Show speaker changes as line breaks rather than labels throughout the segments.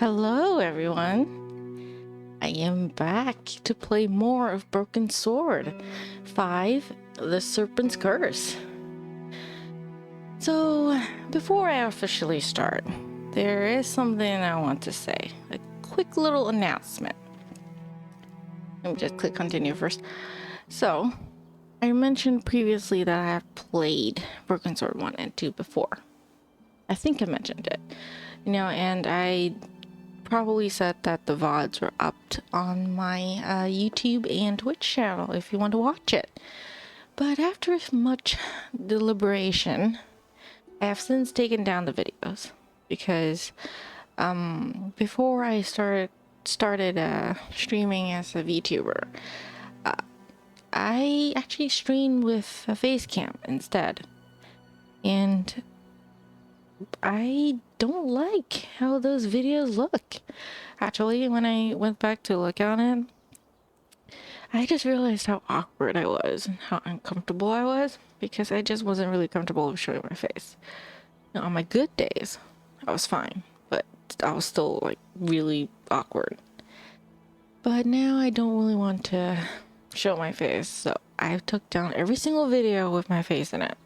Hello everyone! I am back to play more of Broken Sword 5, The Serpent's Curse. So, before I officially start, there is something I want to say. A quick little announcement. Let me just click continue first. So, I mentioned previously that I have played Broken Sword 1 and 2 before. I think I mentioned it. And I probably said that the VODs were up on my YouTube and Twitch channel if you want to watch it. But after much deliberation, I have since taken down the videos because before I started streaming as a VTuber, I actually streamed with a face cam instead, and I don't like how those videos look. Actually, when I went back to look on it, I just realized how awkward I was and how uncomfortable I was because I just wasn't really comfortable with showing my face. Now, on my good days, I was fine, but I was still like really awkward. But now I don't really want to show my face, so I took down every single video with my face in it.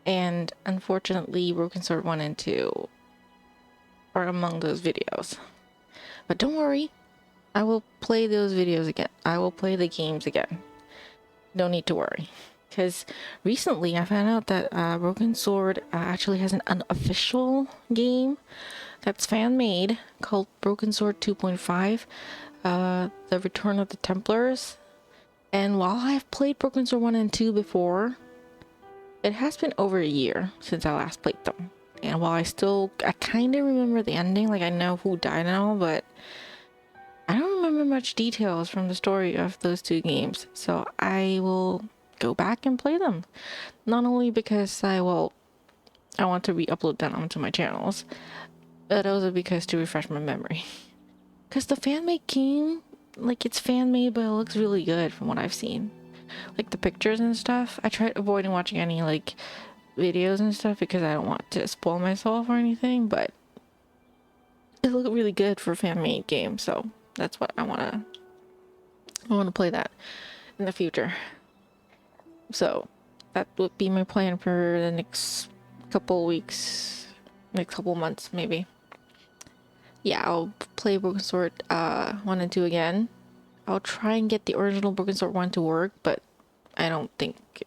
And unfortunately, Broken Sword 1 and 2 are among those videos. But don't worry, I will play those videos again. I will play the games again. No need to worry. Because recently I found out that Broken Sword actually has an unofficial game that's fan-made called Broken Sword 2.5, The Return of the Templars. And while I've played Broken Sword 1 and 2 before, it has been over a year since I last played them. And while I kind of remember the ending, like I know who died and all, but I don't remember much details from the story of those two games. So I will go back and play them. Not only because I want to re-upload them onto my channels, but also because to refresh my memory. Because the fan-made game, like it's fan-made, but it looks really good from what I've seen. Like the pictures and stuff. I tried avoiding watching any like videos and stuff because I don't want to spoil myself or anything, but it looked really good for a fan-made game, so that's what I want to play that in the future. So that would be my plan for the next couple weeks, next couple months maybe. Yeah, I'll play Broken Sword 1 and 2 again. I'll try and get the original Broken Sword 1 to work, but I don't think,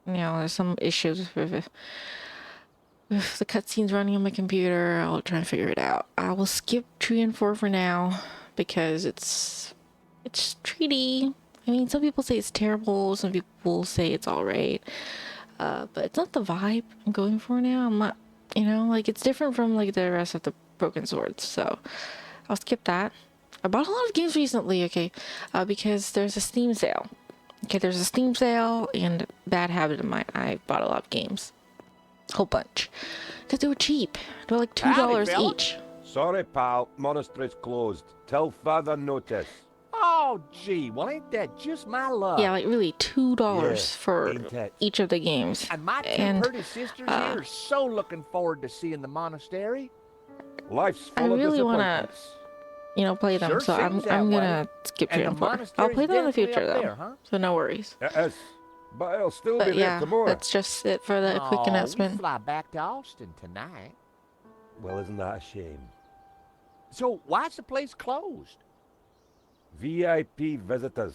there's some issues with the cutscenes running on my computer. I'll try and figure it out. I will skip 3 and 4 for now because it's treaty. I mean, some people say it's terrible, some people say it's alright, but it's not the vibe I'm going for now. I'm not, it's different from like the rest of the Broken Swords, so I'll skip that. I bought a lot of games recently, because there's a Steam sale. There's a Steam sale, and bad habit of mine, I bought a lot of games. A whole bunch. Because they were cheap. They were like $2 each.
Sorry, pal. Monastery's closed. Till further notice.
Oh, gee. Well, ain't that just my luck?
Yeah, like really $2 for each of the games.
And my two pretty sisters here are so looking forward to seeing the monastery.
Life's full of disappointments.
Play them,
Sure,
so I'm gonna skip 3 and 4. I'll play them in the future though,
there, huh?
so no worries.
It is, but it'll still be there tomorrow.
That's just it for the quick announcement.
We fly back to Austin tonight.
Well, isn't that a shame?
So why's the place closed?
VIP visitors.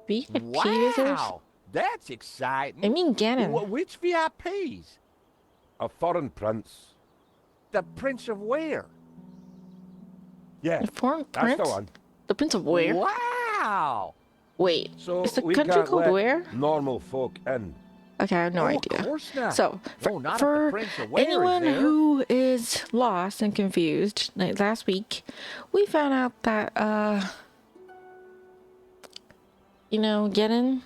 VIP visitors?
Wow, that's exciting.
I mean Ganon.
Which VIPs?
A foreign prince.
The Prince of where?
Yeah,
The foreign
that's
prince?
the one.
The Prince of where?
Wow.
Wait,
So
is the
we
country
can't
called
let
where?
normal folk in.
Okay, I have no
Of
idea.
course not.
So,
not if
for
the Prince of Where is
anyone
there.
who is lost and confused, like last week, we found out that, Ganon,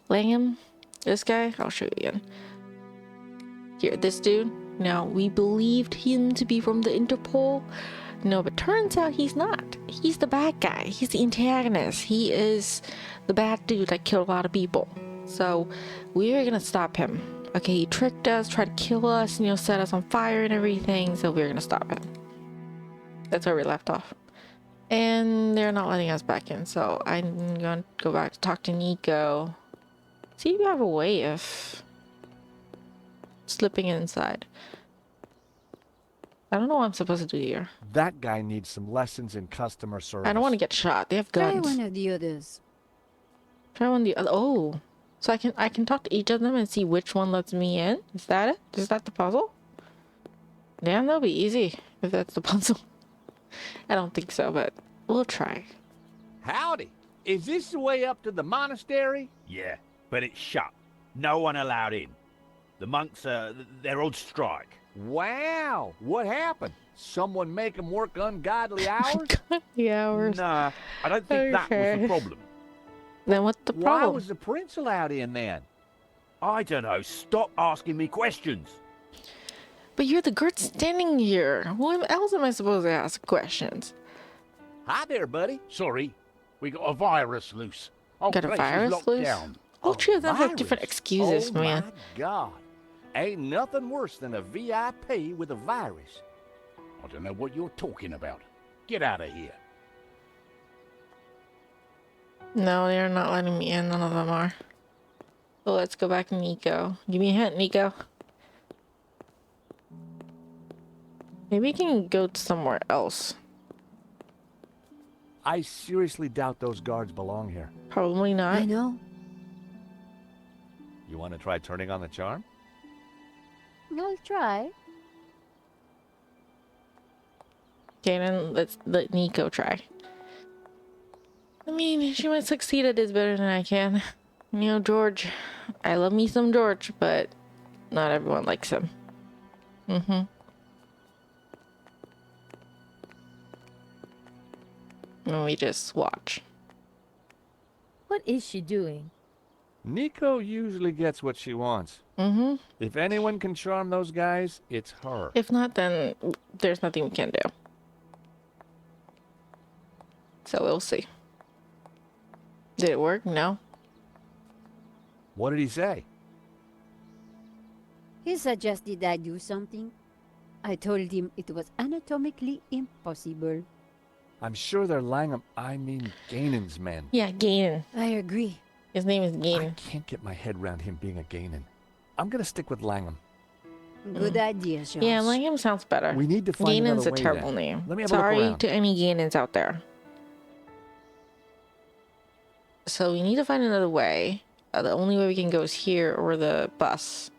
Langham, this guy, I'll show you again. Here, this dude, we believed him to be from the Interpol. No, but turns out he's not. He's the bad guy. He's the antagonist. He is the bad dude that killed a lot of people. So we're gonna stop him. Okay, he tricked us, tried to kill us, set us on fire and everything, so we're gonna stop him. That's where we left off. And they're not letting us back in, so I'm going to go back to talk to Nico. See if you have a way of slipping inside. I don't know what I'm supposed to do here.
That guy needs some lessons in customer service.
I don't want to get shot. They have
Try
guns.
one of the others.
Try one of the other. Oh, so I can talk to each of them and see which one lets me in. Is that it? Is that the puzzle? Damn, that'll be easy if that's the puzzle. I don't think so, but we'll try.
Howdy. Is this the way up to the monastery?
Yeah, but it's shut. No one allowed in. The monks, they're on strike.
Wow. What happened? Someone make them work ungodly hours?
The hours.
Nah, I don't think that was
Okay.
the problem.
Then what's the
Why
problem?
was the prince allowed in then?
I don't know. Stop asking me questions.
But you're the guard standing here. Who else am I supposed to ask questions?
Hi there, buddy.
Sorry, we got a virus loose. Whole
Got a
place is
virus
locked
loose?
down.
All three of them have
Virus?
different excuses,
Oh
man.
my God. Ain't nothing worse than a VIP with a virus.
I don't know what you're talking about. Get out of here.
No, they're not letting me in. None of them are. So let's go back to Nico. Give me a hint, Nico. Maybe we can go to somewhere else.
I seriously doubt those guards belong here.
Probably
I
not.
know.
You want to try turning on the charm?
I'll try.
Okay, then let's let Nico try. I mean, she might succeed at this better than I can. You know, George. I love me some George, but not everyone likes him. Mm-hmm. And we just watch.
What is she doing?
Nico usually gets what she wants.
Mm-hmm.
If anyone can charm those guys, it's her.
If not, then there's nothing we can do. So we'll see. Did it work? No.
What did he say?
He suggested I do something. I told him it was anatomically impossible.
I'm sure they're Gainan's men.
Yeah, Gainen.
I agree.
His name is
I
Gainen.
can't get my head around him being a Gainan. I'm gonna stick with Langham.
Good idea, Josh.
Yeah, Langham sounds better.
We need to find
Gainen's
another
a
way
terrible
then.
name.
Let me have a look
Sorry
around.
to any Gainens out there. So we need to find another way. The only way we can go is here or the bus.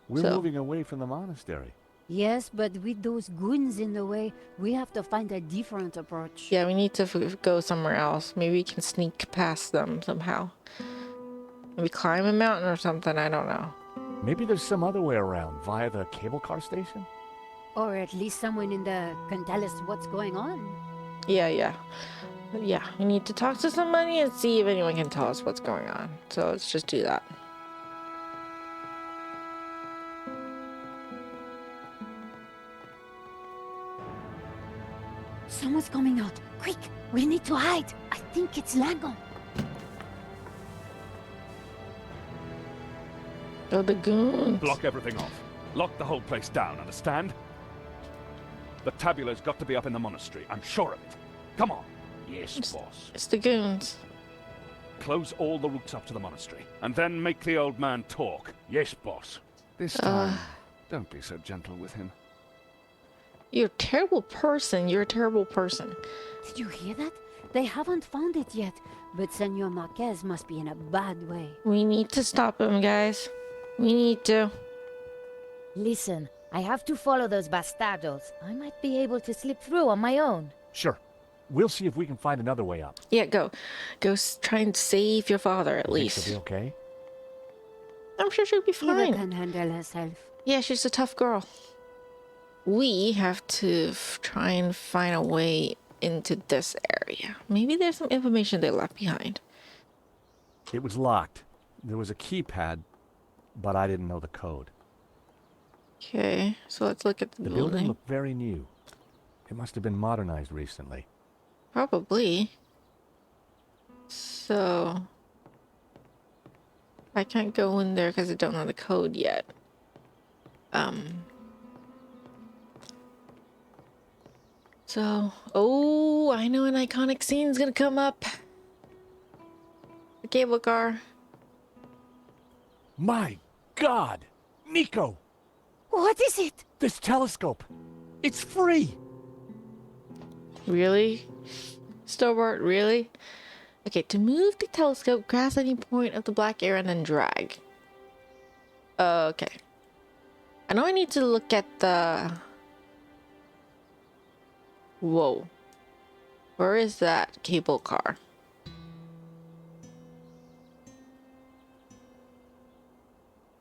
We're
So-
moving away from the monastery.
Yes, but with those goons in the way, we have to find a different approach.
Yeah, we need to go somewhere else. Maybe we can sneak past them somehow. Maybe climb a mountain or something. I don't know.
Maybe there's some other way around, via the cable car station?
Or at least someone in the can tell us what's going on.
Yeah. We need to talk to somebody and see if anyone can tell us what's going on. So let's just do that.
Someone's coming out. Quick, we need to hide. I think it's Langham.
Oh, the goons.
Block everything off. Lock the whole place down, understand? The tabula's got to be up in the monastery. I'm sure of it. Come on.
Yes, boss.
It's the goons.
Close all the routes up to the monastery, and then make the old man talk.
Yes, boss.
This time, don't be so gentle with him.
You're a terrible person. You're a terrible person.
Did you hear that? They haven't found it yet, but Senor Marquez must be in a bad way.
We need to stop him, guys. We need to.
Listen, I have to follow those bastardos. I might be able to slip through on my own.
Sure. We'll see if we can find another way up.
Yeah, go. Go try and save your father at
You think she'll
least.
be okay?
I'm sure she'll be
Eva
fine.
can handle herself.
Yeah, she's a tough girl. We have to try and find a way into this area. Maybe there's some information they left behind.
It was locked. There was a keypad, but I didn't know the code.
Okay, so let's look at the
The building
building.
looked very new. It must have been modernized recently.
Probably. So I can't go in there because I don't know the code yet. So, oh, I know an iconic scene's gonna come up. The cable car.
My God! Nico!
What is it?
This telescope! It's free!
Really? Stobbart, really? Okay, to move the telescope, grasp any point of the black area and then drag. Okay. I know I need to look at the... Whoa. Where is that cable car?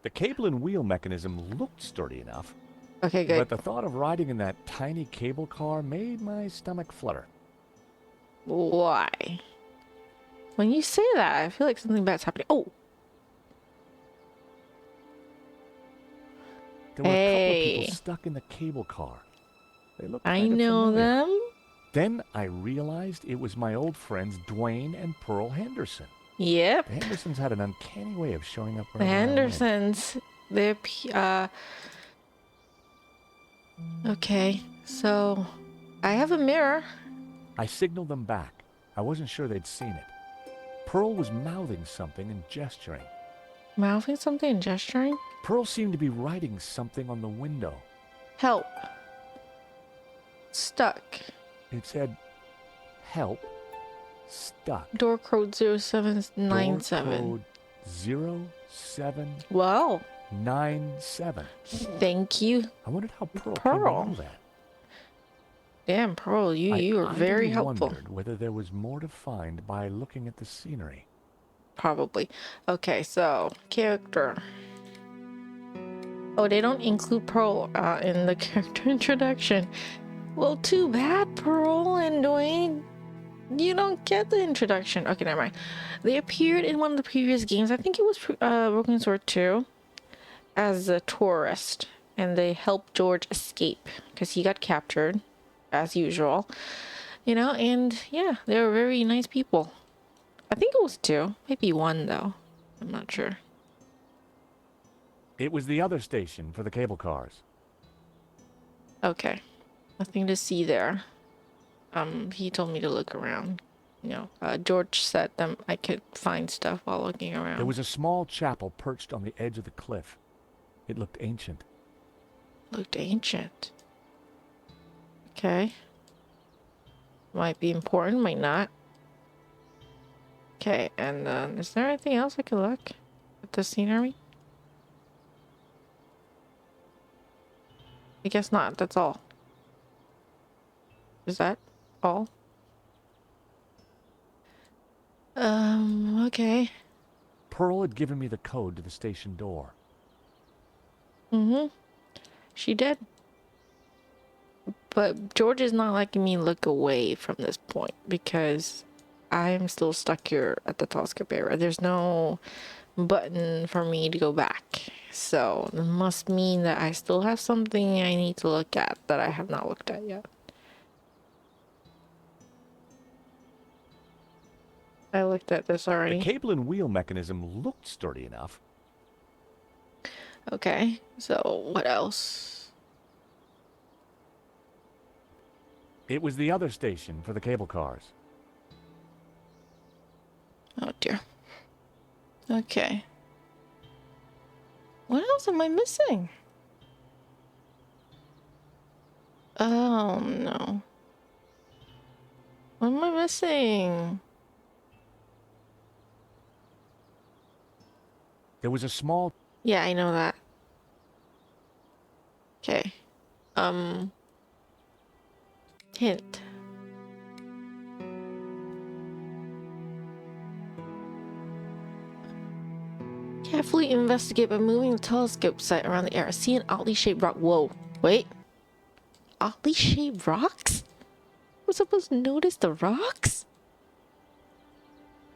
The cable and wheel mechanism looked sturdy enough,
Okay, good.
but the thought of riding in that tiny cable car made my stomach flutter.
Why? When you say that, I feel like something bad's happening. Oh!
There were a couple of
Hey.
people stuck in the cable car. They looked
I
kind of
know
familiar.
them.
Then I realized it was my old friends Duane and Pearl Henderson.
Yep.
The Hendersons had an uncanny way of showing up
The
wherever I went.
Hendersons. They're okay, so I have a mirror.
I signaled them back. I wasn't sure they'd seen it. Pearl was mouthing something and gesturing.
Mouthing something and gesturing.
Pearl seemed to be writing something on the window.
Help. Stuck.
It said, "Help, stuck."
Door code 0797.
Door code 0797.
Wow. Thank you.
I wondered how Pearl came
Pearl.
to know that.
Damn, Pearl, you are
I
very
idly
helpful.
wondered whether there was more to find by looking at the scenery.
Probably. Okay, so character. Oh, they don't include Pearl in the character introduction. Well, too bad, Pearl and Duane. You don't get the introduction. Okay, never mind. They appeared in one of the previous games. I think it was Broken Sword 2 as a tourist, and they helped George escape because he got captured, as usual. You know, and yeah, they were very nice people. I think it was 2, maybe 1 though. I'm not sure.
It was the other station for the cable cars.
Okay, nothing to see there. He told me to look around. You know, George said I could find stuff while looking around.
There was a small chapel perched on the edge of the cliff. It looked ancient.
Looked ancient. Okay. Might be important, might not. Okay, and is there anything else I could look at the scenery? I guess not. That's all. Is that all? Okay.
Pearl had given me the code to the station door.
Mm-hmm. She did. But George is not letting me look away from this point because I'm still stuck here at the telescope area. There's no button for me to go back. So it must mean that I still have something I need to look at that I have not looked at yet. I looked at this
The
already.
cable and wheel mechanism looked sturdy enough.
Okay, so what else?
It was the other station for the cable cars.
Oh dear. Okay. What else am I missing? Oh no. What am I missing?
There was a small...
Yeah, I know that. Okay. Hint. Carefully investigate by moving the telescope sight around the area. See an oddly shaped rock. Whoa. Wait. Oddly shaped rocks? We're supposed to notice the rocks?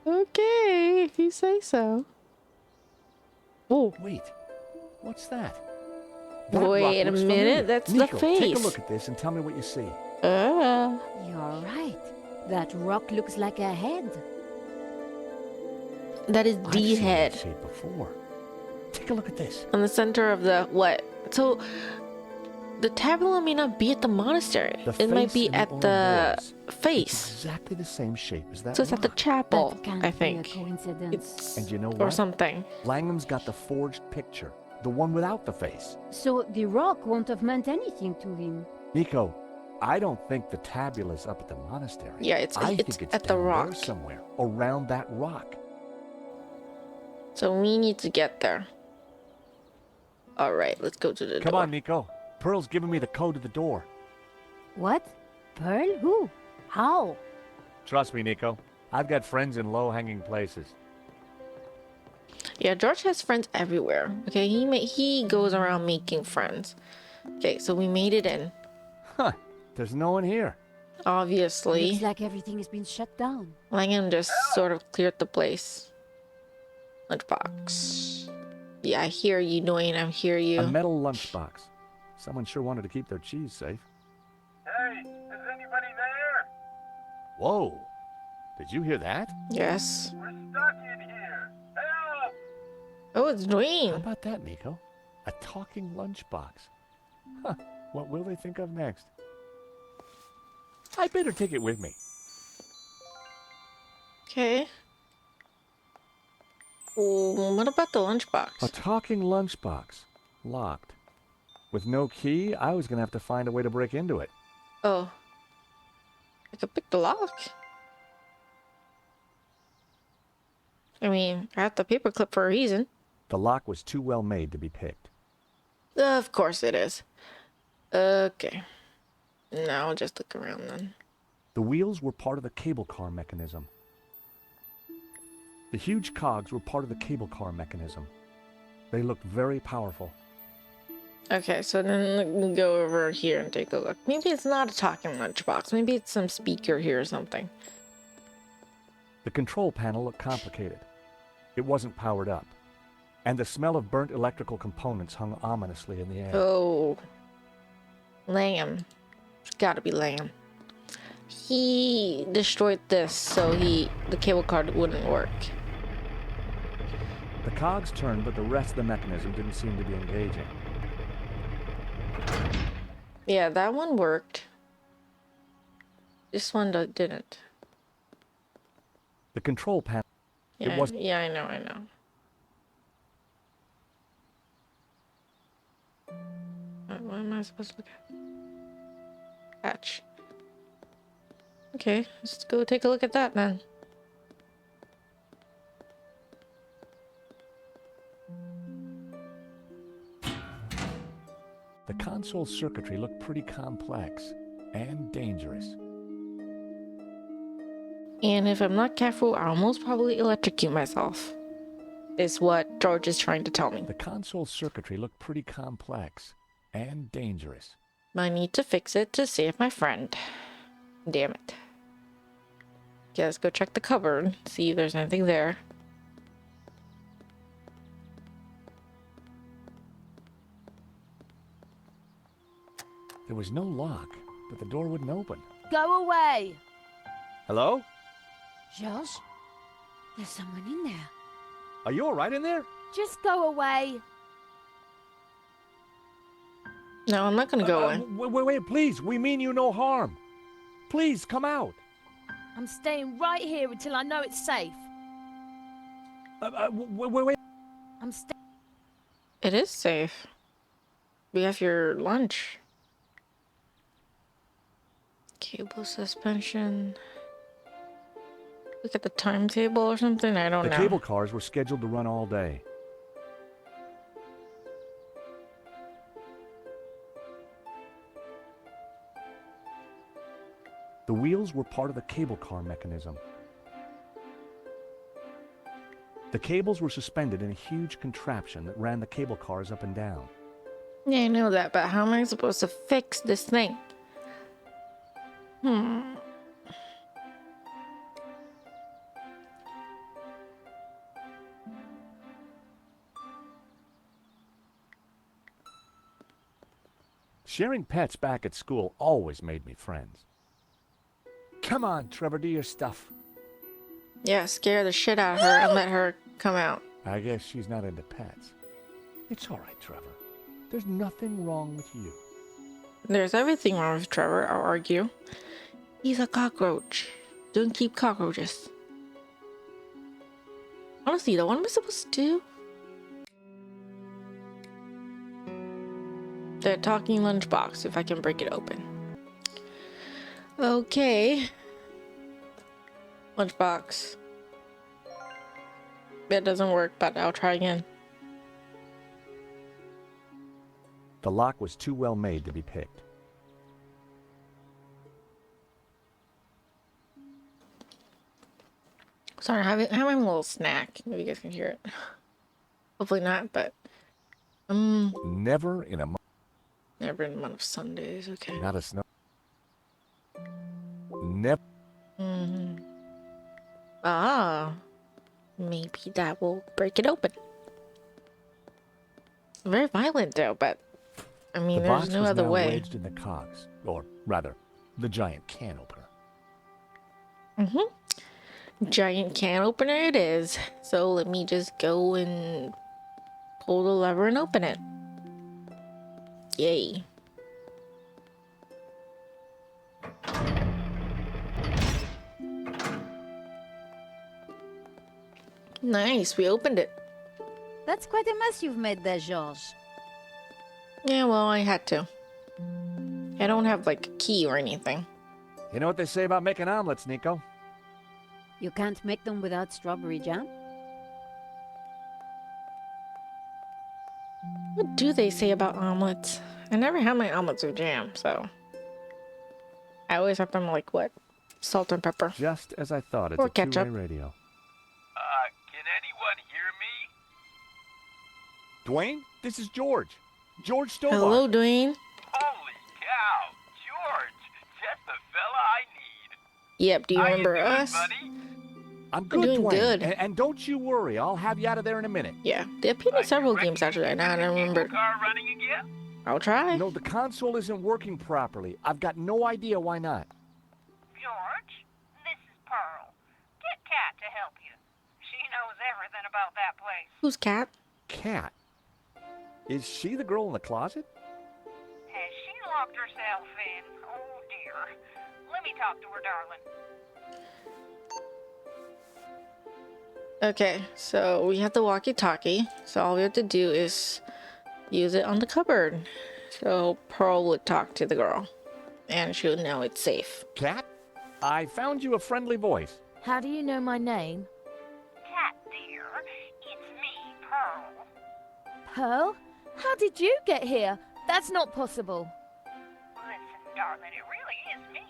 Okay, if you say so. Oh.
Wait, what's that? That rock
Wait a
looks
minute,
familiar.
that's the
Nico, take
face.
a look at this and tell me what you see.
You're right. That rock looks like a head.
That is
I've
the
seen that
head
shape before. Take a look at this.
on the center of the what? So the tabula may not be at the monastery.
The
It might
face
be
in
at
orange
the
doors. It's
face.
exactly the same shape as that
So it's at the
rock.
chapel,
That can't
I
be a
think.
coincidence.
It's
And you know
or
what?
something.
Langham's got the forged picture, the one without the face.
So the rock won't have meant anything to him.
Nico, I don't think the tabula's up at the monastery.
Yeah, it's
I think it's
at the
down
rock.
there somewhere, around that rock.
So we need to get there. All right, let's go to the
Come
door.
on, Nico. Pearl's giving me the code to the door.
What? Pearl? Who? How?
Trust me, Nico. I've got friends in low-hanging places.
Yeah, George has friends everywhere. Okay, he goes around making friends. Okay, so we made it in.
Huh. There's no one here.
Obviously,
Looks like everything has been shut down.
Langham just sort of cleared the place. Lunchbox. Yeah, I hear you, Duane. I hear you.
A metal lunchbox. Someone sure wanted to keep their cheese safe.
Hey, is anybody there?
Whoa. Did you hear that?
Yes.
We're stuck in here. Help!
Oh, it's
How
Duane.
about that, Nico? A talking lunchbox. Huh. What will they think of next? I better take it with me.
Okay. What about the
A
lunchbox?
talking lunchbox. Locked. With no key, I was going to have to find a way to break into it.
Oh. I could pick the lock. I mean, I got the paperclip for a reason.
The lock was too well made to be picked.
Of course it is. Okay. Now I'll just look around then.
The wheels were part of the cable car mechanism. The huge cogs were part of the cable car mechanism. They looked very powerful.
Okay, so then we'll go over here and take a look. Maybe it's not a talking lunchbox. Maybe it's some speaker here or something.
The control panel looked complicated. It wasn't powered up. And the smell of burnt electrical components hung ominously in the air.
Oh. Langham. It's gotta be Langham. He destroyed this so the cable card wouldn't work.
The cogs turned, but the rest of the mechanism didn't seem to be engaging.
Yeah, that one worked. This one didn't.
The control panel...
Yeah,
was-
yeah, I know. What am I supposed to look at? Hatch. Okay, let's go take a look at that then.
The console circuitry looked pretty complex and dangerous.
And if I'm not careful, I'll most probably electrocute myself. Is what George is trying to tell me.
The console circuitry looked pretty complex and dangerous.
I need to fix it to save my friend. Damn it. Okay, let's go check the cupboard, see if there's anything there.
There was no lock, but the door wouldn't open.
Go away!
Hello?
George? There's someone in there.
Are you all right in there?
Just go away!
No, I'm not gonna go away.
Wait, please. We mean you no harm. Please, come out.
I'm staying right here until I know it's safe.
Wait.
I'm staying.
It is safe. We have your lunch. Cable suspension. Look at the timetable or something? I don't
The
know.
cable cars were scheduled to run all day. The wheels were part of the cable car mechanism. The cables were suspended in a huge contraption that ran the cable cars up and down.
Yeah, I know that, but how am I supposed to fix this thing?
Sharing pets back at school always made me friends. Come on, Trevor, do your stuff.
Yeah, scare the shit out of her and let her come out.
I guess she's not into pets. It's all right, Trevor. There's nothing wrong with you.
There's everything wrong with Trevor, I'll argue. He's a cockroach. Don't keep cockroaches. Honestly, though, what am I supposed to do? The talking lunchbox, if I can break it open. Okay. Lunchbox. That doesn't work, but I'll try again.
The lock was too well made to be picked.
Sorry, I'm having a little snack. Maybe you guys can hear it. Hopefully not, but
Never in a
never in a month of Sundays. Okay.
not a snow. Never.
Ah, maybe that will break it open. Very violent though, but I mean,
The
there's
box
no
was
other
now
way.
wedged in the cogs, or rather, the giant can opener.
Giant can opener it is. So let me just go and pull the lever and open it. Yay. Nice, we opened it.
That's quite a mess you've made there, George.
Yeah, well, I had to. I don't have like a key or anything.
You know what they say about making omelets, Nico?
You can't make them without strawberry jam?
What do they say about omelets? I never had my omelets with jam, so I always have them like what? Salt and pepper.
Just as I thought, it's
Or
a
ketchup.
two-way radio.
Can anyone hear me?
Duane, this is George. George Stobbart.
Hello, Duane.
Holy cow, George, just the fella I need.
Yep, do you
How
remember
doing,
us?
buddy?
I'm good,
doing
Duane.
good.
And don't you worry, I'll have you out of there in a minute.
Yeah, they appeared in several games actually. Now I don't remember.
Car running again?
I'll try.
No, the console isn't working properly. I've got no idea why not.
George, this is Pearl. Get Kat to help you. She knows everything about that place.
Who's Cat?
Cat? Is she the girl in the closet?
Has she locked herself in? Oh, dear. Let me talk to her, darling.
Okay, so we have the walkie-talkie. So all we have to do is use it on the cupboard. So Pearl would talk to the girl, and she'll know it's safe.
Cat? I found you a friendly voice.
How do you know my name?
Kat, dear, it's me, Pearl.
Pearl? How did you get here? That's not possible.
Listen, darling, it really is me.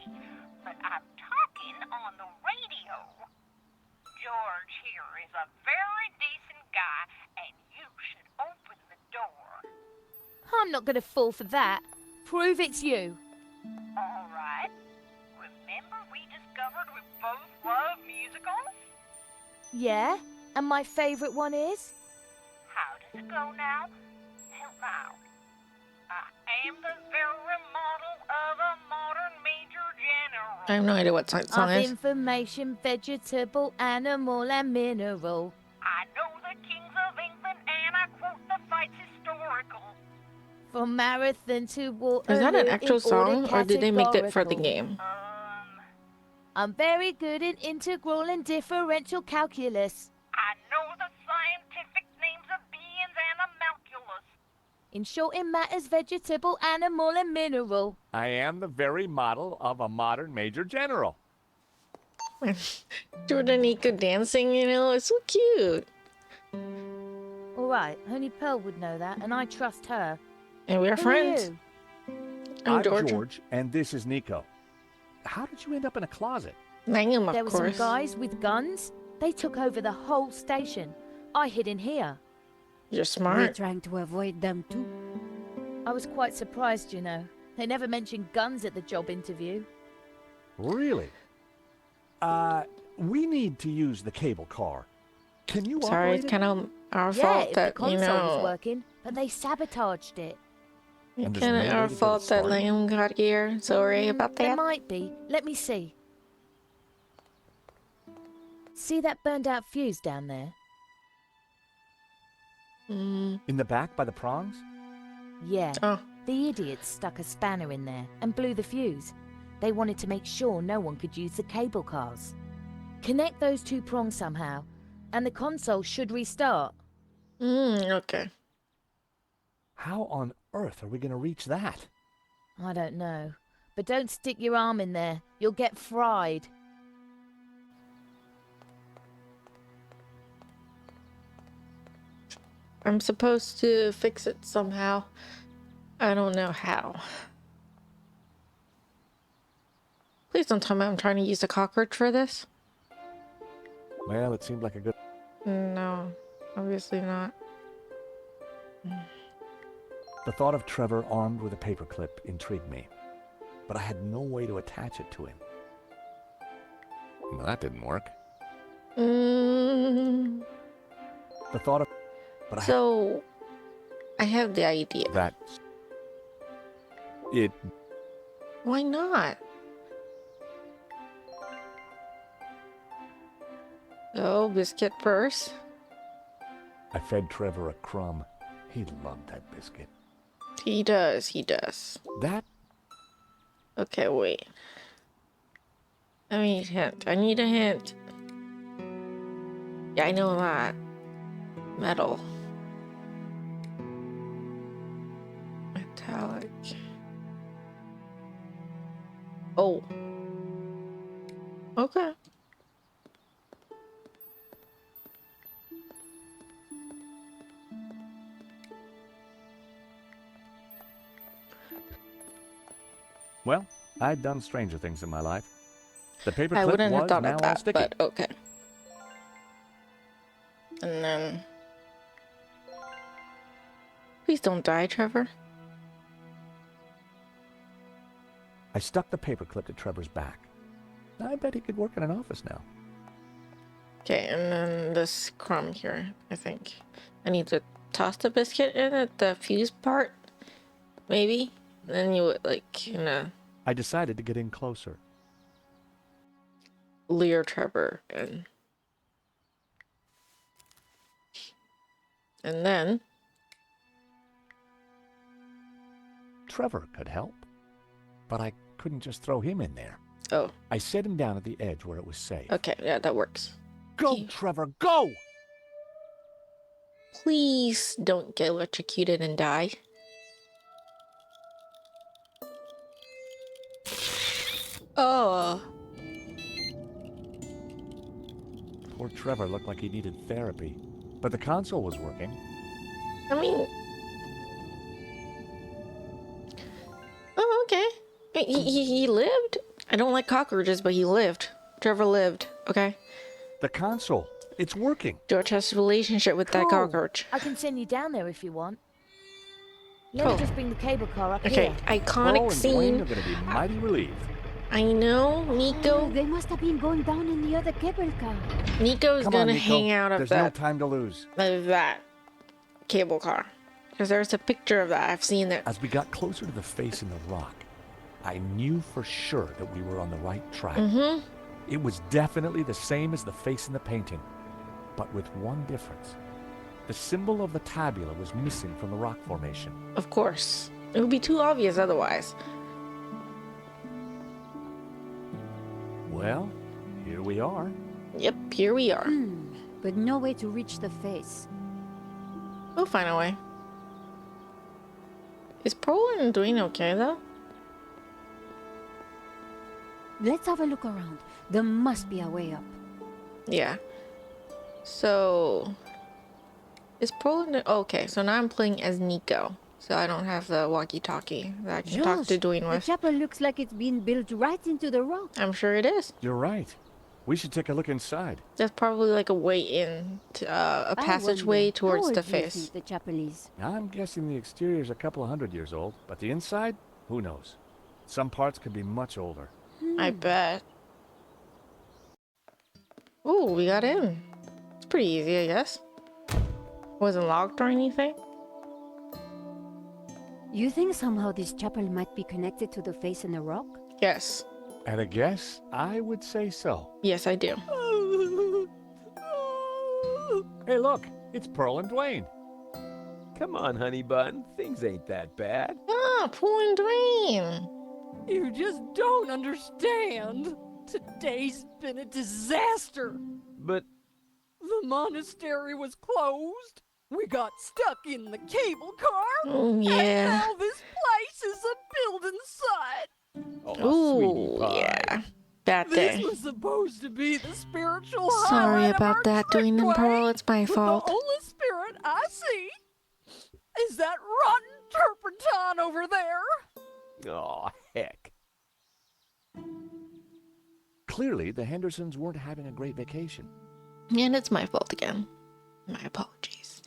But I'm talking on the radio. George here is a very decent guy, and you should open the door.
I'm not going to fall for that. Prove it's you.
All right. Remember we discovered we both love musicals?
Yeah? And my favourite one is?
How does it go now? Help out. I am the very model of a modern major general.
I have no idea what song
Of
is.
information, vegetable, animal, and mineral.
I know the kings of England, and I quote the fights historical.
From marathon to water.
Is that an actual song, or did they make that for the game?
I'm very good in integral and differential calculus.
I know the scientific names of beings and homunculus.
In short, it matters vegetable, animal, and mineral.
I am the very model of a modern major general.
Jordan and Nico dancing, you know, it's so cute.
All right, only Pearl would know that, and I trust her.
And we're
Who are
friends.
you?
I'm George.
George, and this is Nico. How did you end up in a closet?
Langham, of
There were
course.
some guys with guns. They took over the whole station. I hid in here.
You're
We're
smart.
trying to avoid them too.
I was quite surprised, you know. They never mentioned guns at the job interview.
Really? We need to use the cable car. Can you
Sorry,
operate
it's
it?
kind of our
Yeah,
fault
if
that,
the
you
console was
know,
working, but they sabotaged it.
And there's
kind
no
of
way
our
to get
fault
it
that
started?
Langham got here. Sorry about
There
that.
might be. Let me see. See that burned out fuse down there?
Mm.
In the back by the prongs?
Yeah.
Oh,
The idiots stuck a spanner in there and blew the fuse. They wanted to make sure no one could use the cable cars. Connect those two prongs somehow, and the console should restart.
Okay.
How on earth are we going to reach that?
I don't know. But don't stick your arm in there. You'll get fried.
I'm supposed to fix it somehow. I don't know how. Please don't tell me I'm trying to use a cockroach for this.
Well, it seemed like a good...
No, obviously not.
The thought of Trevor armed with a paperclip intrigued me, but I had no way to attach it to him. Well, that didn't work.
Mm.
The thought of... But
So, I have the idea.
that... It...
Why not? Oh, biscuit first.
I fed Trevor a crumb. He loved that biscuit.
He does, he does.
That...
Okay, wait. I need a hint. I need a hint. Yeah, I know that. Metal. Metallic. Oh. Okay.
Well, I'd done stranger things in my life. The
I
paperclip
wouldn't have
was
thought
now
of
all
that,
sticky.
but okay. And then... Please don't die, Trevor.
I stuck the paperclip to Trevor's back. I bet he could work in an office now.
Okay, and then this crumb here, I think. I need to toss the biscuit in at the fuse part. Maybe. Then you would, like, you know,
I decided to get in closer.
lure Trevor in. And then...
Trevor could help, but I couldn't just throw him in there.
Oh,
I set him down at the edge where it was safe.
okay, yeah, that works.
Go,
He-
Trevor, go!
Please don't get electrocuted and die. Oh.
Poor Trevor looked like he needed therapy, but the console was working.
I mean... Oh, okay. He lived. I don't like cockroaches, but he lived. Trevor lived, okay?
The console, it's working.
George has a relationship with that
Cool.
cockroach.
I can send you down there if you want. Let
Oh.
me just bring the cable car up
Okay,
here.
Pearl
iconic
and Duane
scene.
are going to be mighty relieved.
I know
Oh,
Nico.
they must have been going down in the other cable car.
Nico's
Come on,
gonna
Nico.
hang out of
There's no
that
time to lose.
cable car. Because there's a picture of that. I've seen it.
As we got closer to the face in the rock, I knew for sure that we were on the right track.
Mm-hmm.
It was definitely the same as the face in the painting, but with one difference. The symbol of the tabula was missing from the rock formation.
Of course. It would be too obvious otherwise.
Well, here we are.
Yep, here we are.
But no way to reach the face.
We'll find a way. Is Poland doing okay though?
Let's have a look around. There must be a way up.
Yeah. So is Poland okay? So now I'm playing as Nico, so I don't have the walkie-talkie that I can talk to
Josh,
Duane
the
with.
chapel looks like it's been built right into the rock.
I'm sure it is.
You're right. We should take a look inside.
There's probably like a way in, to, a
I
passageway
wonder,
towards
how
the
old do you
face.
think the chapel is?
I'm guessing the exterior's a couple of 100 years old, but the inside, who knows? Some parts could be much older.
I bet. Ooh, we got in. It's pretty easy, I guess. Wasn't locked or anything.
You think somehow this chapel might be connected to the face in the rock?
Yes.
At a guess, I would say so.
Yes, I do.
Hey, look, it's Pearl and Duane.
Come on, honey bun. Things ain't that bad.
Ah, up? Who and Duane?
You just don't understand. Today's been a disaster.
But
The monastery was closed. We got stuck in the cable car.
Oh, yeah.
And now this place is a building site.
oh, sweetie
Ooh,
pie.
yeah. Bad
This
day.
was supposed to be the spiritual
Sorry
highlight of
about
our
that,
trip,
Duane and Pearl.
Duane.
It's my
But
fault.
The only spirit I see is that rotten turpentine over there.
Oh, heck.
Clearly, the Hendersons weren't having a great vacation.
And it's my fault again. My apologies.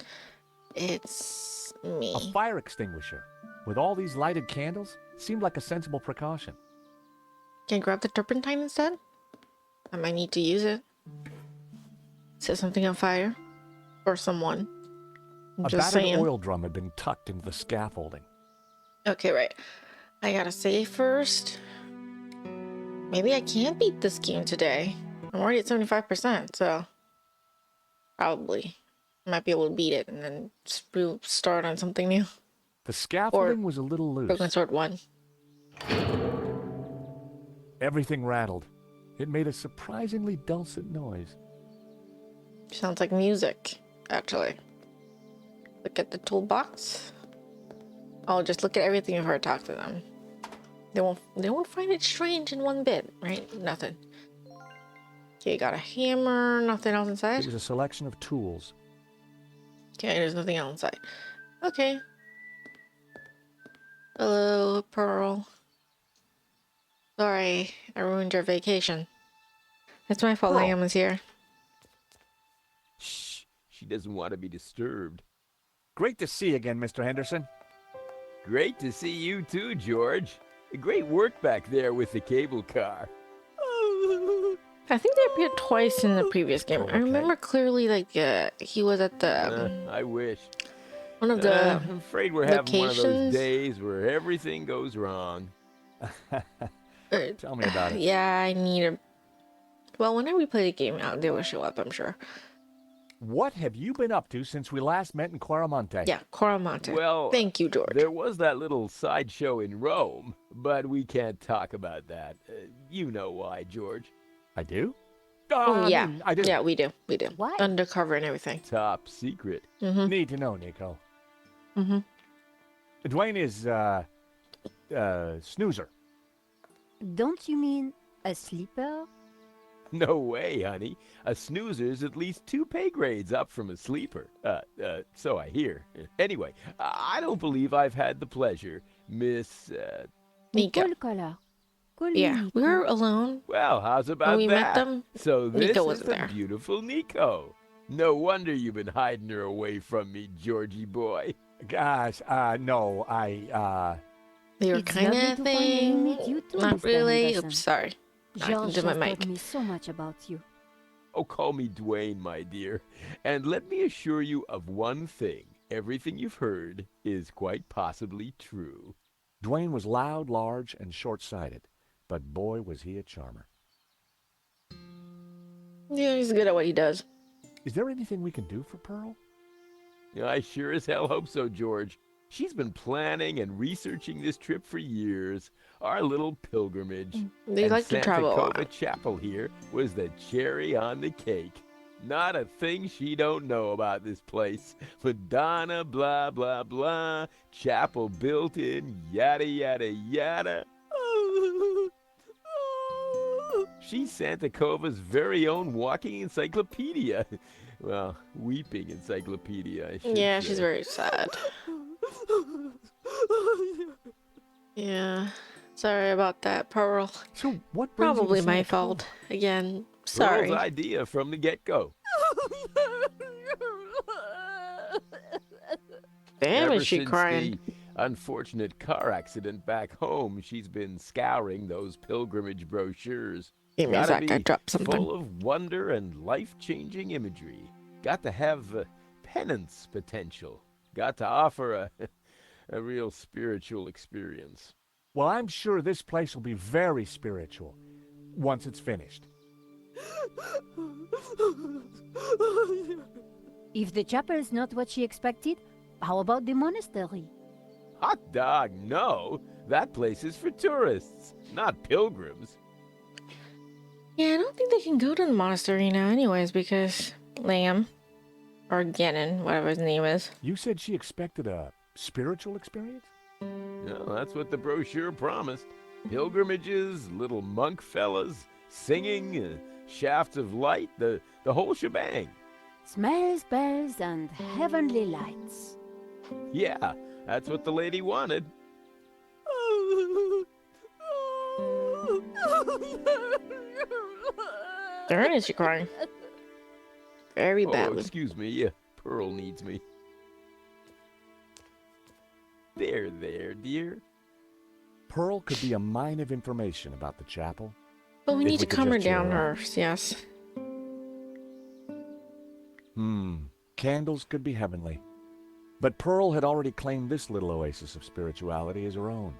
It's me.
A fire extinguisher, with all these lighted candles, seemed like a sensible precaution.
Can I grab the turpentine instead? I might need to use it. Set something on fire. Or someone. I'm
A
just
battered
saying.
oil drum had been tucked into the scaffolding.
Okay, right. I gotta save first. Maybe I can beat this game today. I'm already at 75%, so probably I might be able to beat it and then start on something new.
The scaffolding was a little loose.
Broken Sword 1.
Everything rattled. It made a surprisingly dulcet noise.
Sounds like music, actually. Look at the toolbox. I'll just look at everything before I talk to them. They won't find it strange in one bit, right? Nothing. Okay, got a hammer, nothing else inside?
It was a selection of tools.
Okay, there's nothing else inside. Okay. Hello, Pearl. Sorry, I ruined your vacation. It's my fault
Pearl.
Liam is here.
Shh. She doesn't want to be disturbed.
Great to see you again, Mr. Henderson.
Great to see you too, George. Great work back there with the cable car.
I think they appeared twice in the previous game.
Okay.
I remember clearly, like, he was at the
I wish.
one of the
I'm afraid we're having one of those
locations.
days where everything goes wrong.
Tell me about it.
Yeah, I need a. Well, whenever we play the game out, they will show up, I'm sure.
What have you been up to since we last met in Quaramonte?
Yeah, Coramonte.
Well,
Thank you, George.
there was that little sideshow in Rome, but we can't talk about that. You know why, George.
I do?
Oh, yeah.
I do.
Yeah, we do. We do.
Why?
Undercover and everything.
Top secret.
Mm-hmm.
Need to know, Nico.
Mm-hmm.
Duane is, snoozer.
Don't you mean a sleeper?
No way, honey. A snoozer's at least 2 pay grades up from a sleeper. So I hear. Anyway, I don't believe I've had the pleasure, Miss,
Nico.
Nico Collard. Call me
Yeah,
Nico.
we were alone.
well, how's about
When we
that?
met them,
So this
Nico
is
wasn't
the
there.
beautiful Nico. No wonder you've been hiding her away from me, Georgie boy.
Gosh, no,
they were
It's
kind
lovely
of
to finally meet
thing.
you too,
Not
Mr.
really.
Henderson.
Oops, sorry.
George
did my
has told
mic.
me so much about you.
Oh, call me Duane, my dear. And let me assure you of one thing. Everything you've heard is quite possibly true.
Duane was loud, large, and short-sighted, but boy was he a charmer.
Yeah, he's good at what he does.
Is there anything we can do for Pearl?
I sure as hell hope so, George. She's been planning and researching this trip for years. Our little pilgrimage.
They
And
like to
Santa
travel a
Cova
lot.
Chapel here was the cherry on the cake. Not a thing she don't know about this place. Madonna, blah, blah, blah. Chapel built in, yada, yada, yada. She's Santa Cova's very own walking encyclopedia. Well, weeping encyclopedia, I should
Yeah,
say.
she's very sad. Yeah. Sorry about that, Pearl.
So what brings you to
Probably my
Santa Cova?
fault. Again, sorry.
Pearl's idea from the get-go.
Damn,
Ever
is she
since
crying?
the unfortunate car accident back home, she's been scouring those pilgrimage brochures.
Give me a
Gotta
sec, I
be
dropped something.
full of wonder and life-changing imagery. Got to have penance potential. Got to offer a real spiritual experience.
Well, I'm sure this place will be very spiritual once it's finished.
If the chapel is not what she expected, how about the monastery?
Hot dog, no. That place is for tourists, not pilgrims.
Yeah, I don't think they can go to the monastery now anyways because Lamb, or Gannon, whatever his name is.
You said she expected a spiritual experience?
No, that's what the brochure promised. Pilgrimages, little monk fellas, singing, shafts of light, the whole shebang.
Smells, bells, and heavenly lights.
Yeah, that's what the lady wanted.
Darn, is she crying? Very
Oh,
badly.
excuse me. Yeah, Pearl needs me. There, dear.
Pearl could be a mine of information about the chapel.
But we
If
need
we
to
could
calm her
just cheer
down
her up.
first, yes.
Candles could be heavenly. But Pearl had already claimed this little oasis of spirituality as her own.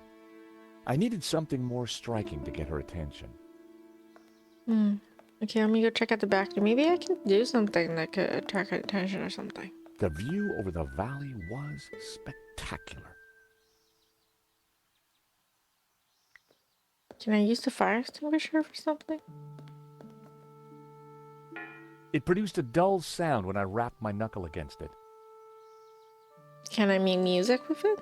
I needed something more striking to get her attention.
Okay, let me go check out the back. Maybe I can do something that could attract her attention or something.
The view over the valley was spectacular.
Can I use the fire extinguisher for something?
It produced a dull sound when I rapped my knuckle against it.
Can I make music with it?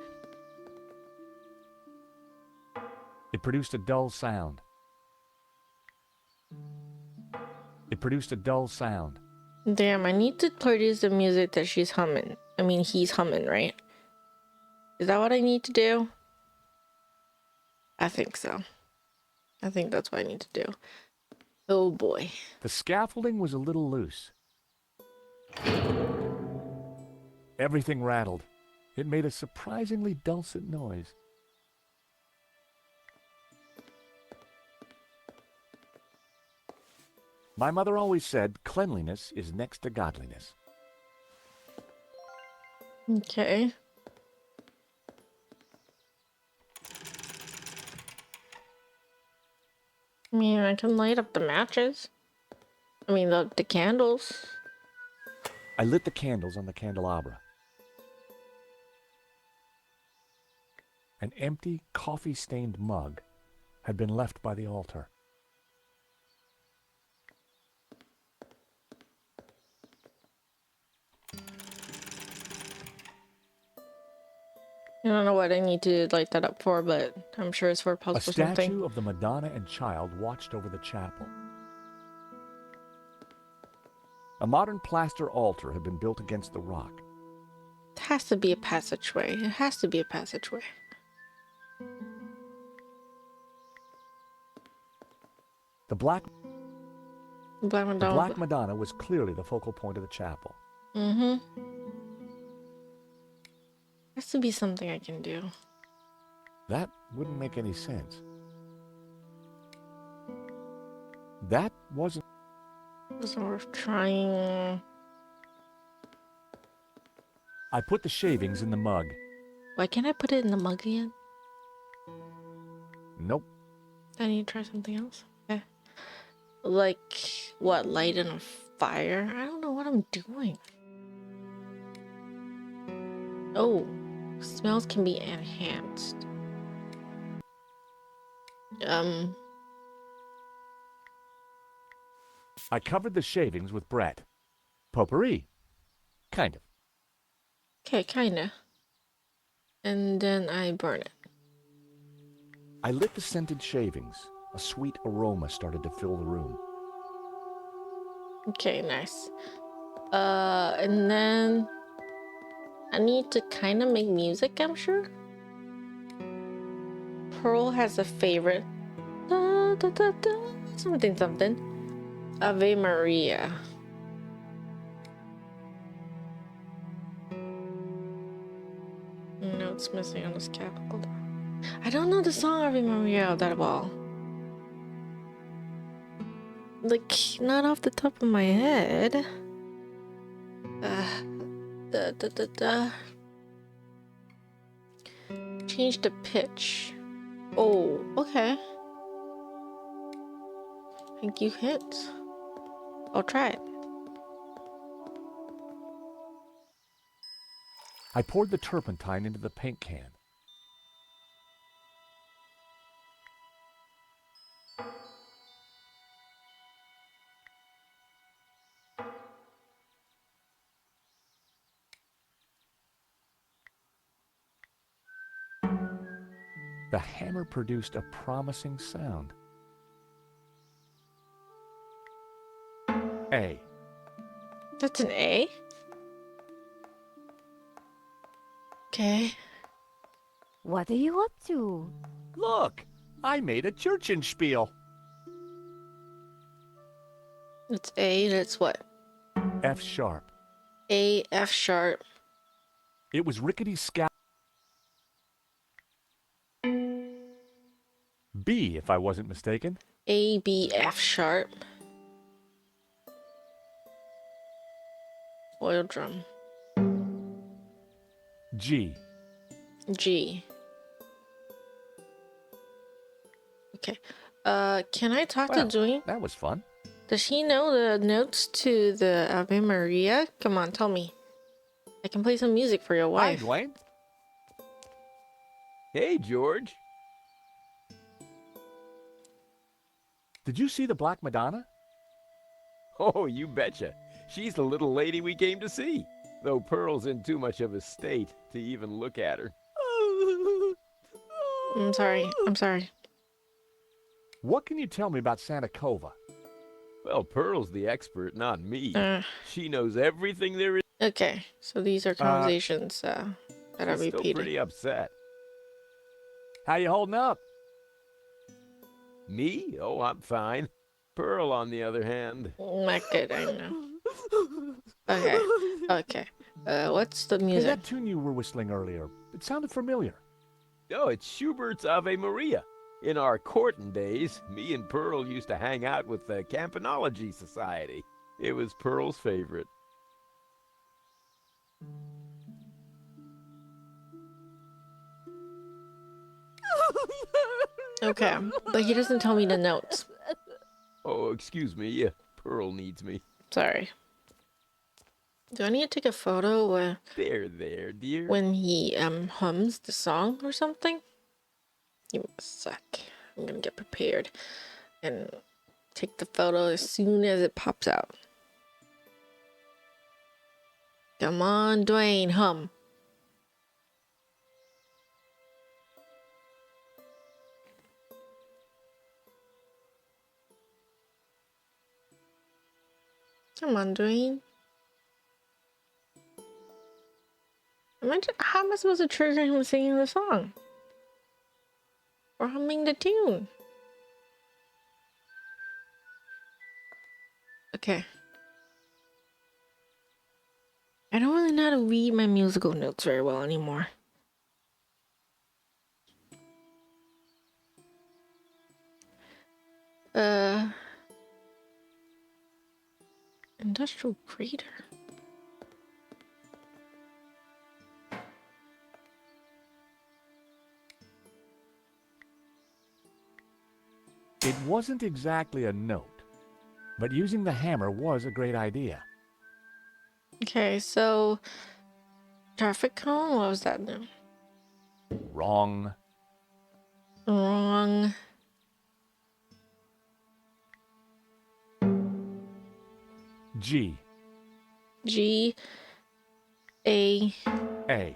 It produced a dull sound. It produced a dull sound.
Damn, I need to produce the music that she's humming. I mean, he's humming, right? Is that what I need to do? I think so. I think that's what I need to do. Oh boy.
The scaffolding was a little loose. Everything rattled. It made a surprisingly dulcet noise. My mother always said cleanliness is next to godliness.
Okay. I mean, I can light up the matches. I mean, the candles.
I lit the candles on the candelabra. An empty, coffee-stained mug had been left by the altar.
I don't know what I need to light that up for, but I'm sure it's for a
A
puzzle or something.
statue of the Madonna and Child watched over the chapel. A modern plaster altar had been built against the rock.
It has to be a passageway. It has to be a passageway.
The Black
Black Madonna.
The Black Madonna was clearly the focal point of the chapel.
Mm-hmm. Has to be something I can do.
That wouldn't make any sense. That wasn't...
Wasn't worth trying.
I put the shavings in the mug.
Why can't I put it in the mug again?
Nope.
I need to try something else. Okay. Like, what, light in a fire? I don't know what I'm doing. Oh, smells can be enhanced.
I covered the shavings with Brett. Potpourri. Kind of.
Okay, kinda. And then I burn it.
I lit the scented shavings. A sweet aroma started to fill the room.
Okay, nice. And then I need to kind of make music, I'm sure. Pearl has a favorite. Da, da, da, da, something, something. Ave Maria. No, it's missing on this cap. Hold on. I don't know the song Ave Maria that well. Like, not off the top of my head. Change the pitch. Oh, okay. Thank you, hints. I'll try it.
I poured the turpentine into the paint can. The hammer produced a promising sound. A.
That's an A? Okay.
What are you up to?
Look, I made a Churchenspiel.
It's A, that's what?
F sharp.
A, F sharp.
It was rickety scout. B, if I wasn't mistaken.
A, B, F sharp. Oil drum.
G.
G. Okay. Can I talk to
Well,
Duane?
that was fun.
Does he know the notes to the Ave Maria? Come on, tell me. I can play some music for your
Hi,
wife.
Duane.
Hey, George.
Did you see the Black Madonna?
Oh, you betcha. She's the little lady we came to see, though Pearl's in too much of a state to even look at her.
I'm sorry. I'm sorry.
What can you tell me about Santa Cova?
Well, Pearl's the expert, not me.
Uh,
She knows everything there is.
okay, so these are conversations that are
She's still
repeated.
pretty upset.
How you holding up?
Me? Oh, I'm fine. Pearl, on the other hand.
Not good, I know. Okay, okay. What's the
Hey,
music?
that tune you were whistling earlier, it sounded familiar.
Oh, it's Schubert's Ave Maria. In our courting days, me and Pearl used to hang out with the Campanology Society. It was Pearl's favorite.
Okay, but he doesn't tell me the notes.
Oh, excuse me. Pearl needs me.
Sorry. Do I need to take a photo
There, dear.
when he hums the song or something? Give me a sec. I'm gonna get prepared and take the photo as soon as it pops out. Come on, Duane, hum. Come on, Duane. How am I supposed to trigger him singing the song? Or humming the tune? Okay. I don't really know how to read my musical notes very well anymore. Industrial crater.
It wasn't exactly a note, but using the hammer was a great idea.
Okay, so traffic cone. What was that now?
Wrong.
Wrong.
G.
G. A.
A.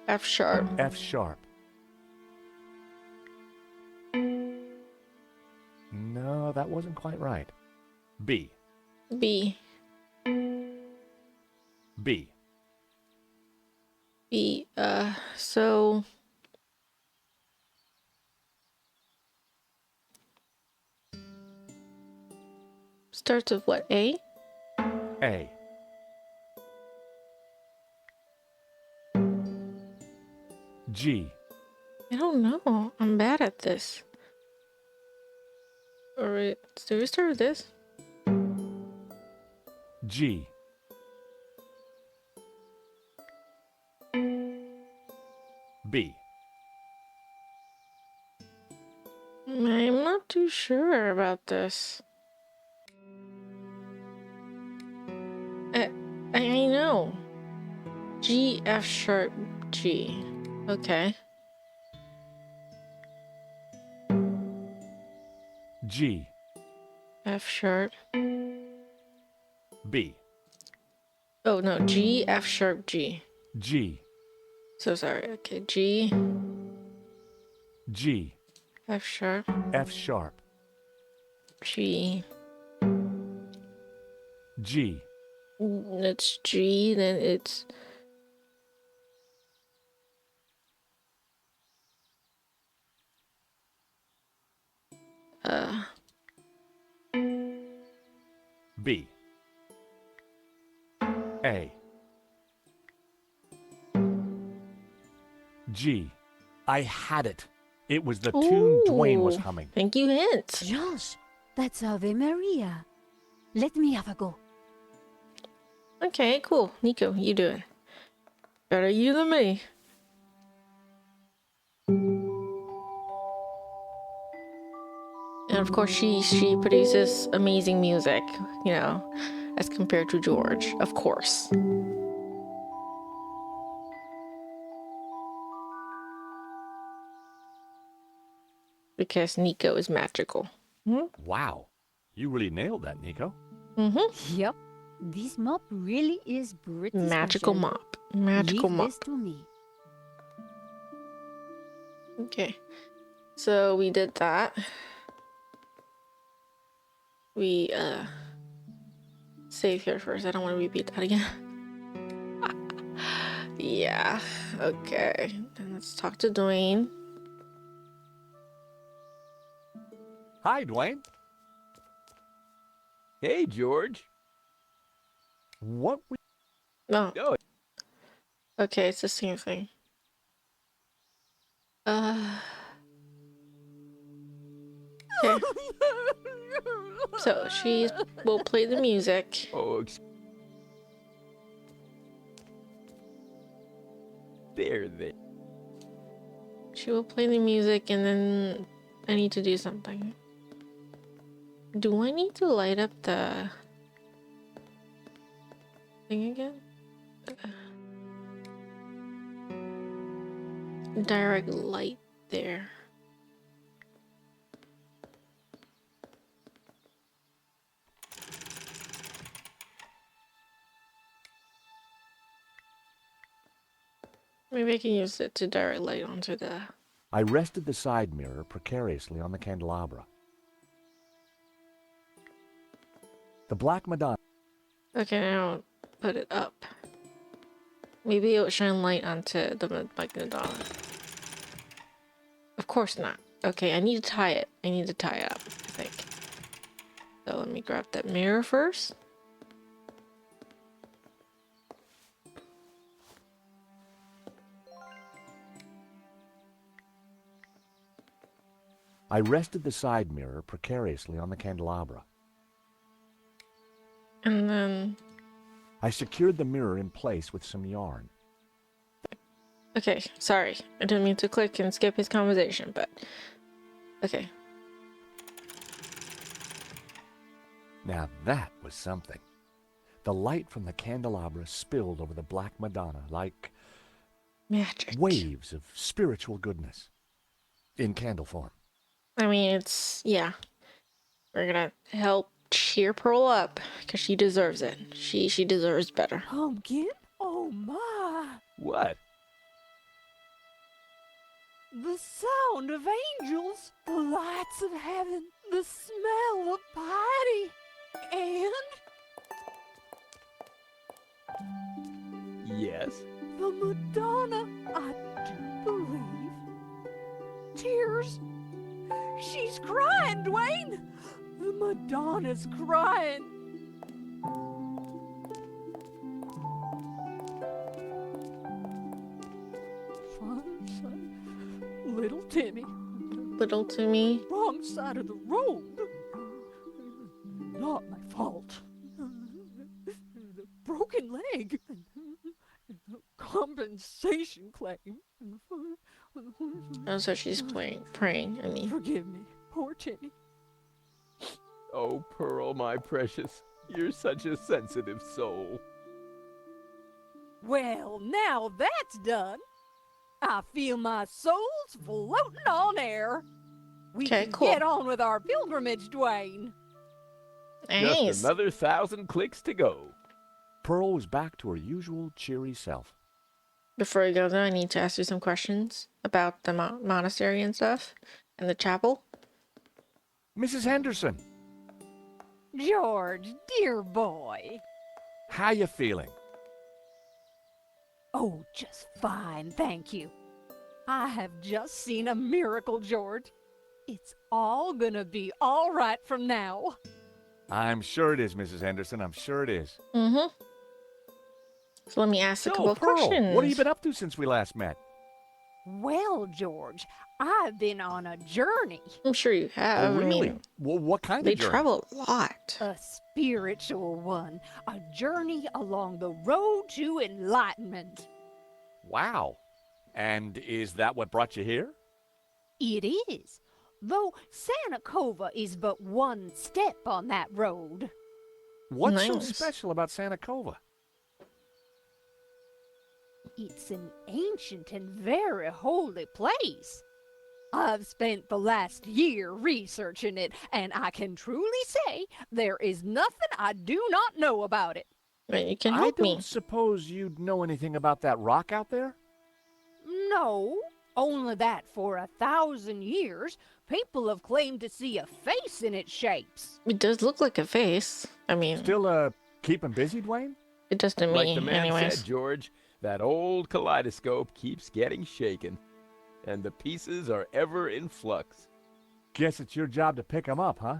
F sharp.
F sharp. No, that wasn't quite right. B.
B.
B.
B. So. Starts with what? A?
A. G.
I don't know. I'm bad at this. Alright, do we start with this?
G. B.
I'm not too sure about this. I know. G, F sharp, G. Okay.
G.
F sharp.
B.
Oh no, G, F sharp, G.
G.
So sorry. Okay, G,
G.
F sharp.
F sharp.
G.
G.
It's G, then it's...
B. A. G. I had it. It was the tune Duane was
Ooh,
humming.
Thank you, hint.
Josh, that's Ave Maria. Let me have a go.
Okay, cool. Nico, you do it. Better you than me. And of course, she produces amazing music, you know, as compared to George, of course. Because Nico is magical.
Wow. You really nailed that, Nico.
Mm-hmm.
Yep. This mop really is pretty
Magical
special.
mop. Magical
Leave
mop.
this to me.
Okay. So we did that. We save here first. I don't want to repeat that again. Yeah. Okay. Then let's talk to Duane.
Hi, Duane.
Hey, George.
What we...
No.
Oh,
Okay, it's the same thing. Okay. So she will play the music.
oh, there.
She will play the music and then I need to do something. Do I need to light up the thing again? Direct light there. Maybe I can use it to direct light onto the...
I rested the side mirror precariously on the candelabra. The Black Madonna...
Okay, now put it up. Maybe it'll shine light onto the Madonna. Of course not. Okay, I need to tie it. I need to tie it up, I think. So let me grab that mirror first.
I rested the side mirror precariously on the candelabra.
And then...
I secured the mirror in place with some yarn.
Okay, sorry. I didn't mean to click and skip his conversation, but... Okay.
Now that was something. The light from the candelabra spilled over the Black Madonna like
Magic.
waves of spiritual goodness in candle form.
I mean, it's... Yeah. We're gonna help cheer Pearl up, because she deserves it. She deserves better.
Pumpkin? Oh my!
What?
The sound of angels, the lights of heaven, the smell of piety, and
Yes.
the Madonna, I do believe. Tears. She's crying, Duane! The Madonna's crying. Little Timmy.
Little Timmy.
Wrong side of the road. Not my fault. The broken leg. Compensation claim.
Oh, so she's praying, I mean.
Forgive me, poor Timmy.
Oh, Pearl, my precious. You're such a sensitive soul.
Well, now that's done. I feel my soul's floating on air. We
Okay,
can
cool.
get on with our pilgrimage, Duane.
Just
Nice.
another 1,000 clicks to go.
Pearl was back to her usual cheery self.
Before we go, though, I need to ask you some questions about the monastery and stuff, and the chapel.
Mrs. Henderson,
George, dear boy.
how you feeling?
Oh, just fine, thank you. I have just seen a miracle, George. It's all gonna be all right from now.
I'm sure it is, Mrs. Henderson. I'm sure it is.
Mm-hmm. So let me ask a couple of
Pearl,
questions.
what have you been up to since we last met?
Well, George, I've been on a journey.
I'm sure you have.
Oh, really?
I mean,
Well, what kind
they
of journey?
travel a lot.
A spiritual one. A journey along the road to enlightenment.
Wow. And is that what brought you here?
It is. Though Santa Cova is but one step on that road.
What's so
Nice.
special about Santa Cova?
It's an ancient and very holy place. I've spent the last year researching it, and I can truly say there is nothing I do not know about it.
But you can
I
help
don't
me.
suppose you'd know anything about that rock out there?
No, only that for 1,000 years, people have claimed to see a face in its shapes.
It does look like a face. I mean,
Still, keeping busy, Duane?
it does to me,
Like the man
anyways.
said, George, that old kaleidoscope keeps getting shaken, and the pieces are ever in flux.
Guess it's your job to pick 'em up, huh?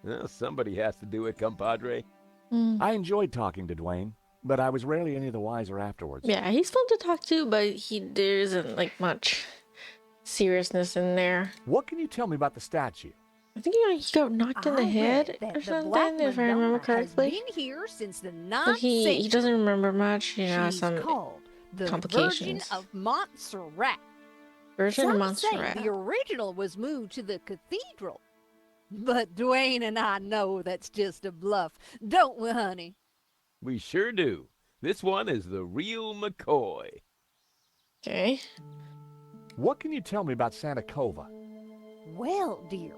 Well, somebody has to do it, compadre.
Mm.
I enjoyed talking to Duane, but I was rarely any the wiser afterwards.
Yeah, he's fun to talk to, but there isn't like much seriousness in there.
What can you tell me about the statue?
I think he got knocked in the
I
head
read that
or
the Black
something, if I remember
Madonna
correctly.
has been here since the 9th
But he
century.
doesn't remember much, you know,
She's
some
called the Virgin
complications.
of Montserrat.
version of
Some
Montserrat.
say the original was moved to the cathedral. But Duane and I know that's just a bluff, don't we, honey?
We sure do. This one is the real McCoy.
Okay.
What can you tell me about Santa Cova?
Well, dear,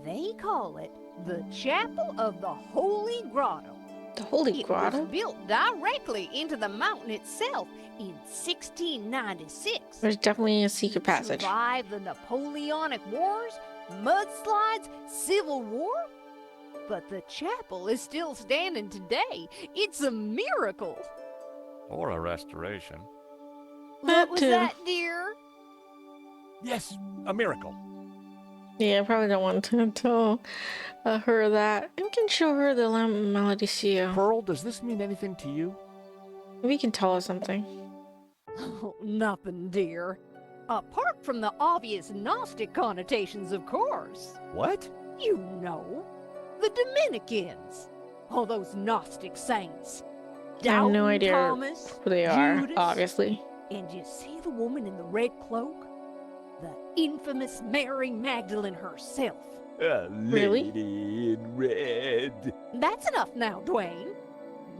they call it the Chapel of the Holy Grotto.
The Holy
It
Grotto?
was built directly into the mountain itself in 1696.
There's definitely a secret passage.
Survived the Napoleonic Wars, mudslides, Civil War. But the chapel is still standing today. It's a miracle.
Or a restoration.
That
What was
too.
that, dear?
Yes, a miracle.
Yeah, I probably don't want to tell her that. We can show her the Melodicea.
Pearl, does this mean anything to you?
Maybe you can tell us something.
Oh, nothing, dear. Apart from the obvious Gnostic connotations, of course.
What?
You know, the Dominicans. All those Gnostic saints.
I have no
Doubting
idea
Thomas,
who they are,
Judas.
obviously.
And you see the woman in the red cloak? The infamous Mary Magdalene herself.
A
Really?
lady in red.
That's enough now, Duane.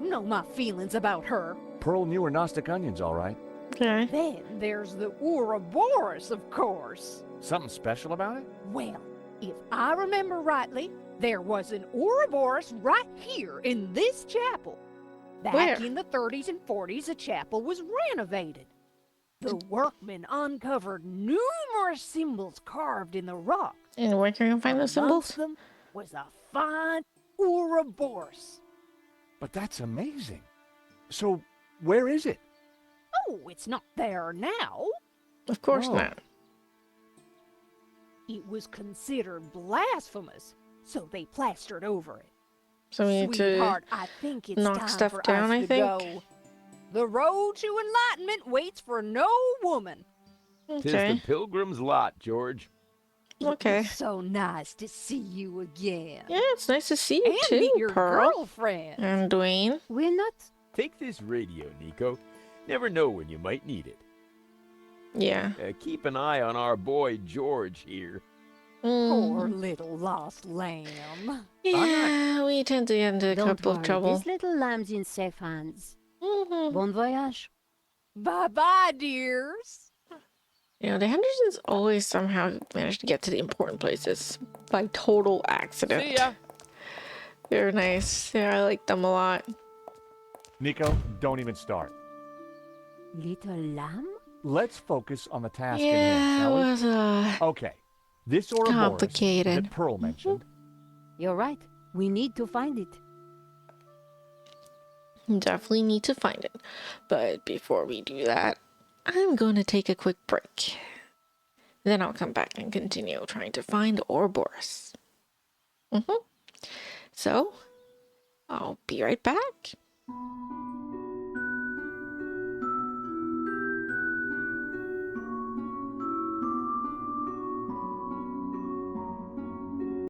You know my feelings about her.
Pearl knew her Gnostic onions, all right.
Okay.
Then there's the Ouroboros, of course.
Something special about it?
Well, if I remember rightly, there was an Ouroboros right here in this chapel. Back
Where?
in the 30s and 40s, the chapel was renovated. The workmen uncovered numerous symbols carved in the rock.
And where can we find those
Amongst
symbols?
them was a fine Ouroboros.
But that's amazing. So, where is it?
Oh, it's not there now.
Of course
Oh.
not.
It was considered blasphemous, so they plastered over it.
So we need to...
Sweetheart, I think it's
knock
time
stuff
for
down,
us
I
to
think.
go. The road to enlightenment waits for no woman.
Tis
Okay.
the pilgrim's lot, George.
Okay.
It's so nice to see you again.
Yeah, it's nice to see you
And
too,
meet your
Pearl.
girlfriend.
And Duane.
Will not.
Take this radio, Nico. Never know when you might need it.
Yeah.
Keep an eye on our boy George here.
Poor
Mm.
little lost lamb.
Yeah, we tend to get into a
Don't
couple
worry,
of trouble.
this little lamb's in safe hands.
Mhm.
Bon voyage.
Bye-bye, dears.
You know, the Hendersons always somehow manage to get to the important places by total accident.
See ya.
They're nice. Yeah, I like them a lot.
Nico, don't even start.
Little lamb?
Let's focus on the task at
Yeah,
hand,
it
shall we?
was
Okay. This Ouroboros
complicated.
that Pearl mentioned.
You're right. We need to find it.
Definitely need to find it. But before we do that, I'm going to take a quick break. Then I'll come back and continue trying to find Ouroboros. So, I'll be right back.